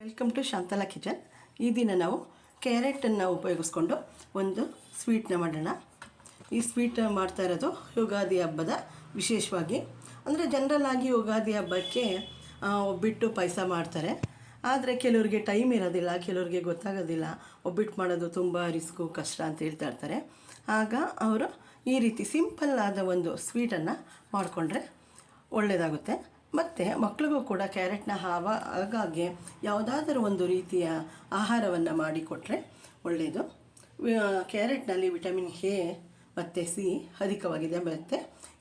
Welcome to Shantala kitchen. ಈ ದಿನ ನಾವು ಕ್ಯಾರೆಟನ್ನು ಉಪಯೋಗಿಸ್ಕೊಂಡು ಒಂದು ಸ್ವೀಟ್ನ ಮಾಡೋಣ. ಈ ಸ್ವೀಟ್ ಮಾಡ್ತಾ ಇರೋದು ಯುಗಾದಿ ಹಬ್ಬದ ವಿಶೇಷವಾಗಿ. ಅಂದರೆ ಜನರಲ್ಲಾಗಿ ಯುಗಾದಿ ಹಬ್ಬಕ್ಕೆ ಒಬ್ಬಿಟ್ಟು ಪಾಯಸ ಮಾಡ್ತಾರೆ. ಆದರೆ ಕೆಲವ್ರಿಗೆ ಟೈಮ್ ಇರೋದಿಲ್ಲ, ಕೆಲವ್ರಿಗೆ ಗೊತ್ತಾಗೋದಿಲ್ಲ, ಒಬ್ಬಿಟ್ಟು ಮಾಡೋದು ತುಂಬ ರಿಸ್ಕು, ಕಷ್ಟ ಅಂತ ಹೇಳ್ತಾ ಇರ್ತಾರೆ. ಆಗ ಅವರು ಈ ರೀತಿ ಸಿಂಪಲ್ ಆದ ಒಂದು ಸ್ವೀಟನ್ನು ಮಾಡಿಕೊಂಡ್ರೆ ಒಳ್ಳೆಯದಾಗುತ್ತೆ. ಮತ್ತು ಮಕ್ಕಳಿಗೂ ಕೂಡ ಕ್ಯಾರೆಟ್ನ ಹಾಗಾಗಿ ಯಾವುದಾದ್ರೂ ಒಂದು ರೀತಿಯ ಆಹಾರವನ್ನು ಮಾಡಿಕೊಟ್ರೆ ಒಳ್ಳೆಯದು. ಕ್ಯಾರೆಟ್ನಲ್ಲಿ ವಿಟಮಿನ್ ಎ ಮತ್ತು ಸಿ ಅಧಿಕವಾಗಿದೆ, ಮತ್ತು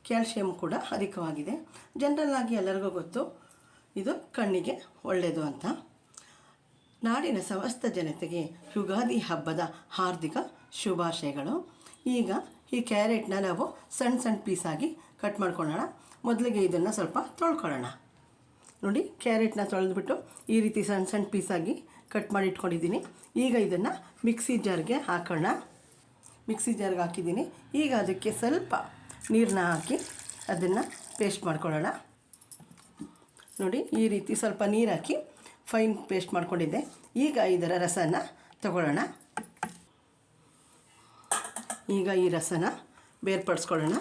ಕ್ಯಾಲ್ಶಿಯಂ ಕೂಡ ಅಧಿಕವಾಗಿದೆ. ಜನರಲ್ಲಾಗಿ ಎಲ್ಲರಿಗೂ ಗೊತ್ತು ಇದು ಕಣ್ಣಿಗೆ ಒಳ್ಳೆಯದು ಅಂತ. ನಾಡಿನ ಸಮಸ್ತ ಜನತೆಗೆ ಯುಗಾದಿ ಹಬ್ಬದ ಹಾರ್ದಿಕ ಶುಭಾಶಯಗಳು. ಈಗ ಈ ಕ್ಯಾರೆಟ್ನ ನಾವು ಸಣ್ಣ ಸಣ್ಣ ಪೀಸಾಗಿ ಕಟ್ ಮಾಡ್ಕೊಳ್ಳೋಣ. ಮೊದಲಿಗೆ ಇದನ್ನು ಸ್ವಲ್ಪ ತೊಳ್ಕೊಳ್ಳೋಣ. ನೋಡಿ, ಕ್ಯಾರೆಟ್ನ ತೊಳೆದ್ಬಿಟ್ಟು ಈ ರೀತಿ ಸಣ್ಣ ಸಣ್ಣ ಪೀಸಾಗಿ ಕಟ್ ಮಾಡಿ ಇಟ್ಕೊಂಡಿದ್ದೀನಿ. ಈಗ ಇದನ್ನು ಮಿಕ್ಸಿ ಜಾರ್ಗೆ ಹಾಕೋಣ. ಮಿಕ್ಸಿ ಜಾರ್ಗೆ ಹಾಕಿದ್ದೀನಿ. ಈಗ ಅದಕ್ಕೆ ಸ್ವಲ್ಪ ನೀರನ್ನ ಹಾಕಿ ಅದನ್ನು ಪೇಸ್ಟ್ ಮಾಡ್ಕೊಳ್ಳೋಣ. ನೋಡಿ, ಈ ರೀತಿ ಸ್ವಲ್ಪ ನೀರು ಹಾಕಿ ಫೈನ್ ಪೇಸ್ಟ್ ಮಾಡ್ಕೊಂಡಿದ್ದೆ. ಈಗ ಇದರ ರಸನ ತಗೊಳ್ಳೋಣ. ಈಗ ಈ ರಸನ ಬೇರ್ಪಡಿಸ್ಕೊಳ್ಳೋಣ.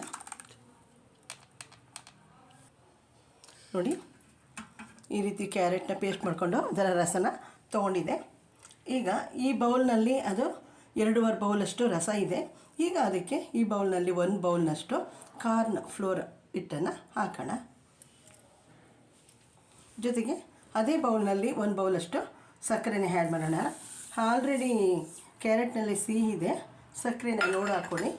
ನೋಡಿ, ಈ ರೀತಿ ಕ್ಯಾರೆಟ್ನ ಪೇಸ್ಟ್ ಮಾಡಿಕೊಂಡು ಅದರ ರಸನ ತೊಗೊಂಡಿದ್ದೆ. ಈಗ ಈ ಬೌಲ್ನಲ್ಲಿ ಅದು 2.5 ಬೌಲಷ್ಟು ರಸ ಇದೆ. ಈಗ ಅದಕ್ಕೆ ಈ ಬೌಲ್ನಲ್ಲಿ 1 ಬೌಲ್ನಷ್ಟು ಕಾರ್ನ್ ಫ್ಲೋರ್ ಹಿಟ್ಟನ್ನು ಹಾಕೋಣ. ಜೊತೆಗೆ ಅದೇ ಬೌಲ್ನಲ್ಲಿ 1 ಬೌಲಷ್ಟು ಸಕ್ಕರೆನೇ ಆ್ಯಡ್ ಮಾಡೋಣ. ಆಲ್ರೆಡಿ ಕ್ಯಾರೆಟ್ನಲ್ಲಿ ಸಿಹಿ ಇದೆ, ಸಕ್ಕರೆನ ನೋಡಿ ಹಾಕ್ಕೊಳ್ಳಿ.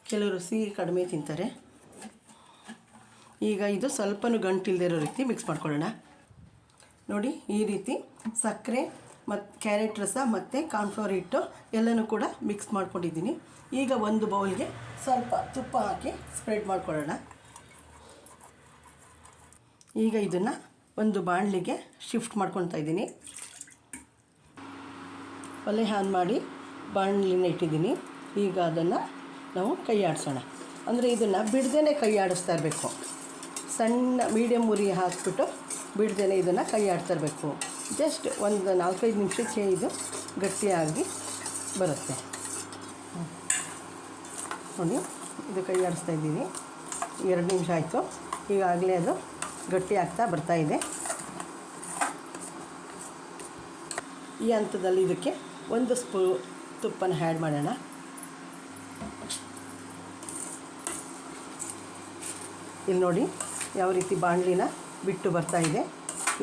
ಕೆಲವರು ಸಿಹಿ ಕಡಿಮೆ ತಿಂತಾರೆ. ಈಗ ಇದು ಸ್ವಲ್ಪನೂ ಗಂಟಿಲ್ಲದೆ ಇರೋ ರೀತಿ ಮಿಕ್ಸ್ ಮಾಡ್ಕೊಳ್ಳೋಣ. ನೋಡಿ, ಈ ರೀತಿ ಸಕ್ಕರೆ ಮತ್ತು ಕ್ಯಾರೆಟ್ ರಸ ಮತ್ತು ಕಾರ್ನ್ಫ್ಲೋರ್ ಹಿಟ್ಟು ಎಲ್ಲನೂ ಕೂಡ ಮಿಕ್ಸ್ ಮಾಡ್ಕೊಂಡಿದ್ದೀನಿ. ಈಗ ಒಂದು ಬೌಲ್ಗೆ ಸ್ವಲ್ಪ ತುಪ್ಪ ಹಾಕಿ ಸ್ಪ್ರೆಡ್ ಮಾಡ್ಕೊಳ್ಳೋಣ. ಈಗ ಇದನ್ನು ಒಂದು ಬಾಣಲಿಗೆ ಶಿಫ್ಟ್ ಮಾಡ್ಕೊತಾ ಇದ್ದೀನಿ. ಒಲೆ ಆನ್ ಮಾಡಿ ಬಾಣಲಿನ ಇಟ್ಟಿದ್ದೀನಿ. ಈಗ ಅದನ್ನು ನಾವು ಕೈ ಆಡಿಸೋಣ. ಅಂದರೆ ಇದನ್ನು ಬಿಡದೇ ಕೈ ಆಡಿಸ್ತಾ ಇರಬೇಕು. ಸಣ್ಣ ಮೀಡಿಯಮ್ ಉರಿ ಹಾಕಿಬಿಟ್ಟು ಬಿಡ್ದೇ ಇದನ್ನು ಕೈ ಆಡ್ತಾ ಇರಬೇಕು. ಜಸ್ಟ್ ಒಂದು 4-5 ನಿಮಿಷಕ್ಕೆ ಇದು ಗಟ್ಟಿಯಾಗಿ ಬರುತ್ತೆ. ನೋಡಿ, ಇದು ಕೈ ಆಡಿಸ್ತಾ ಇದ್ದೀನಿ. 2 ನಿಮಿಷ ಆಯಿತು. ಈಗಾಗಲೇ ಅದು ಗಟ್ಟಿ ಆಗ್ತಾ ಬರ್ತಾಯಿದೆ. ಈ ಹಂತದಲ್ಲಿ ಇದಕ್ಕೆ 1 ಸ್ಪೂನ್ ತುಪ್ಪನ ಆ್ಯಡ್ ಮಾಡೋಣ. ಇಲ್ಲಿ ನೋಡಿ ಯಾವ ರೀತಿ ಬಾಣಲಿನ ಬಿಟ್ಟು ಬರ್ತಾಯಿದೆ.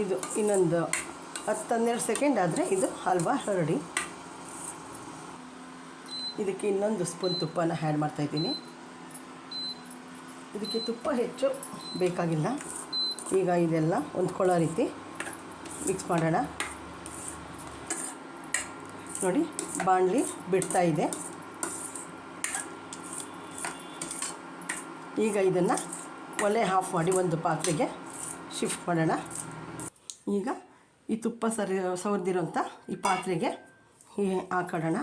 ಇದು ಇನ್ನೊಂದು 10-12 ಸೆಕೆಂಡ್ ಆದರೆ ಇದು ಹಲ್ವಾ ರೆಡಿ. ಇದಕ್ಕೆ ಇನ್ನೊಂದು ಸ್ಪೂನ್ ತುಪ್ಪನ ಆ್ಯಡ್ ಮಾಡ್ತಾಯಿದ್ದೀನಿ. ಇದಕ್ಕೆ ತುಪ್ಪ ಹೆಚ್ಚು ಬೇಕಾಗಿಲ್ಲ. ಈಗ ಇದೆಲ್ಲ ಹೊಂದ್ಕೊಳ್ಳೋ ರೀತಿ ಮಿಕ್ಸ್ ಮಾಡೋಣ. ನೋಡಿ, ಬಾಣಲಿ ಬಿಡ್ತಾ ಇದೆ. ಈಗ ಇದನ್ನು ಒಲೆ ಆಫ್ ಮಾಡಿ ಒಂದು ಪಾತ್ರೆಗೆ ಶಿಫ್ಟ್ ಮಾಡೋಣ. ಈಗ ಈ ತುಪ್ಪ ಸವರ್ದಿರೋಂಥ ಈ ಪಾತ್ರೆಗೆ ಹಾಕೋಣ.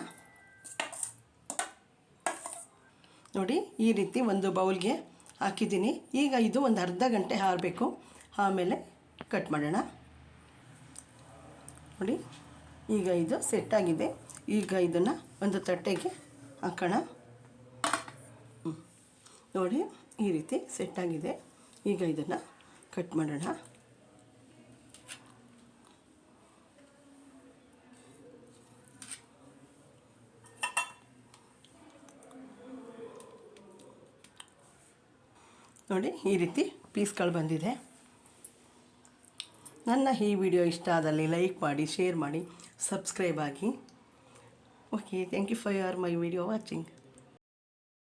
ನೋಡಿ, ಈ ರೀತಿ ಒಂದು ಬೌಲ್ಗೆ ಹಾಕಿದ್ದೀನಿ. ಈಗ ಇದು ಒಂದು ಅರ್ಧ ಗಂಟೆ ಆರಬೇಕು. ಆಮೇಲೆ ಕಟ್ ಮಾಡೋಣ. ನೋಡಿ, ಈಗ ಇದು ಸೆಟ್ಟಾಗಿದೆ. ಈಗ ಇದನ್ನು ಒಂದು ತಟ್ಟೆಗೆ ಹಾಕೋಣ. ನೋಡಿ, ಈ ರೀತಿ ಸೆಟ್ಟಾಗಿದೆ. ಈಗ ಇದನ್ನು ಕಟ್ ಮಾಡೋಣ. ನೋಡಿ, ಈ ರೀತಿ ಪೀಸ್ಗಳು ಬಂದಿದೆ. ನನ್ನ ಈ ವಿಡಿಯೋ ಇಷ್ಟ ಆದಲ್ಲಿ ಲೈಕ್ ಮಾಡಿ, ಶೇರ್ ಮಾಡಿ, ಸಬ್ಸ್ಕ್ರೈಬ್ ಆಗಿ. Okay, thank you for my video watching.